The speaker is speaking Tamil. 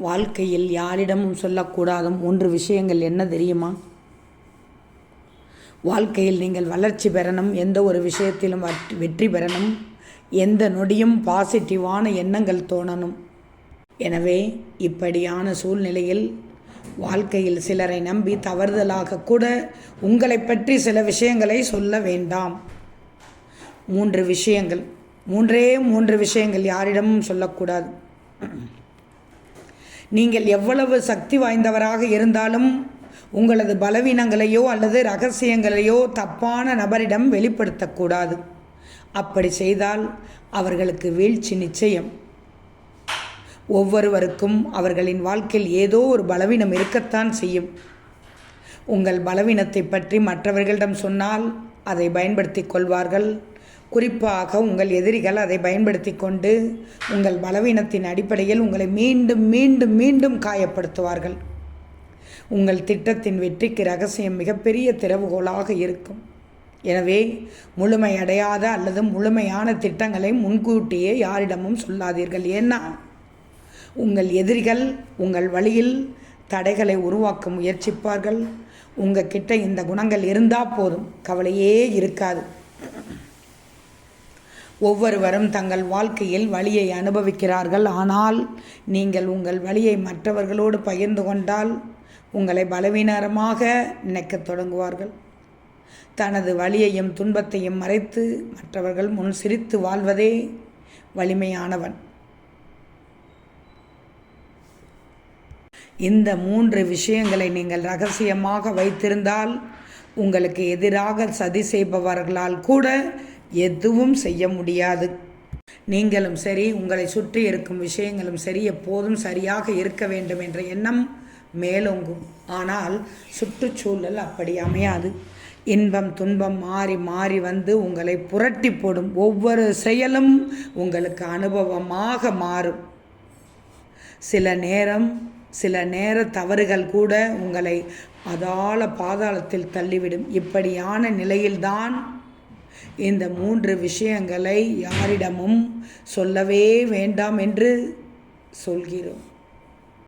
வாழ்க்கையில் யாரிடமும் சொல்லக்கூடாத 3 விஷயங்கள் என்ன தெரியுமா? வாழ்க்கையில் நீங்கள் வளர்ச்சி பெறணும், எந்த ஒரு விஷயத்திலும் வெற்றி பெறணும், எந்த நொடியும் பாசிட்டிவான எண்ணங்கள் தோணணும். எனவே இப்படியான சூழ்நிலையில் வாழ்க்கையில் சிலரை நம்பி தவறுதலாக கூட உங்களை பற்றி சில விஷயங்களை சொல்ல வேண்டாம். 3 விஷயங்கள், 3 விஷயங்கள் யாரிடமும் சொல்லக்கூடாது. நீங்கள் எவ்வளவு சக்தி வாய்ந்தவராக இருந்தாலும் உங்களது பலவீனங்களையோ அல்லது இரகசியங்களையோ தப்பான நபரிடம் வெளிப்படுத்தக்கூடாது. அப்படி செய்தால் அவர்களுக்கு வீழ்ச்சி நிச்சயம். ஒவ்வொருவருக்கும் அவர்களின் வாழ்க்கையில் ஏதோ ஒரு பலவீனம் இருக்கத்தான் செய்யும். உங்கள் பலவீனத்தை பற்றி மற்றவர்களிடம் சொன்னால் அதை பயன்படுத்தி கொள்வார்கள். குறிப்பாக உங்கள் எதிரிகள் அதை பயன்படுத்தி கொண்டு உங்கள் பலவீனத்தின் அடிப்படையில் உங்களை மீண்டும் மீண்டும் மீண்டும் காயப்படுத்துவார்கள். உங்கள் திட்டத்தின் வெற்றிக்கு ரகசியம் மிகப்பெரிய திறவுகோலாக இருக்கும். எனவே முழுமையடையாத அல்லது முழுமையான திட்டங்களை முன்கூட்டியே யாரிடமும் சொல்லாதீர்கள். ஏன்னா உங்கள் எதிரிகள் உங்கள் வழியில் தடைகளை உருவாக்க முயற்சிப்பார்கள். உங்கள் கிட்ட இந்த குணங்கள் இருந்தால் போதும், கவலையே இருக்காது. ஒவ்வொருவரும் தங்கள் வாழ்க்கையில் வலியை அனுபவிக்கிறார்கள். ஆனால் நீங்கள் உங்கள் வலியை மற்றவர்களோடு பகிர்ந்து கொண்டால் உங்களை பலவீனமாக நினைக்கத் தொடங்குவார்கள். தனது வலியையும் துன்பத்தையும் மறைத்து மற்றவர்கள் முன் சிரித்து வாழ்வதே வலிமையானவன். இந்த 3 விஷயங்களை நீங்கள் ரகசியமாக வைத்திருந்தால் உங்களுக்கு எதிராக சதி செய்பவர்களால் கூட எதுவும் செய்ய முடியாது. நீங்களும் சரி, உங்களை சுற்றி இருக்கும் விஷயங்களும் சரி, எப்போதும் சரியாக இருக்க வேண்டும் என்ற எண்ணம் மேலோங்கும். ஆனால் சுற்றுச்சூழல் அப்படி அமையாது. இன்பம் துன்பம் மாறி மாறி வந்து உங்களை புரட்டி போடும். ஒவ்வொரு செயலும் உங்களுக்கு அனுபவமாக மாறும். சில நேர தவறுகள் கூட உங்களை பாதாளத்தில் தள்ளிவிடும். இப்படியான நிலையில்தான் இந்த 3 விஷயங்களை யாரிடமும் சொல்லவே வேண்டாம் என்று சொல்கிறோம்.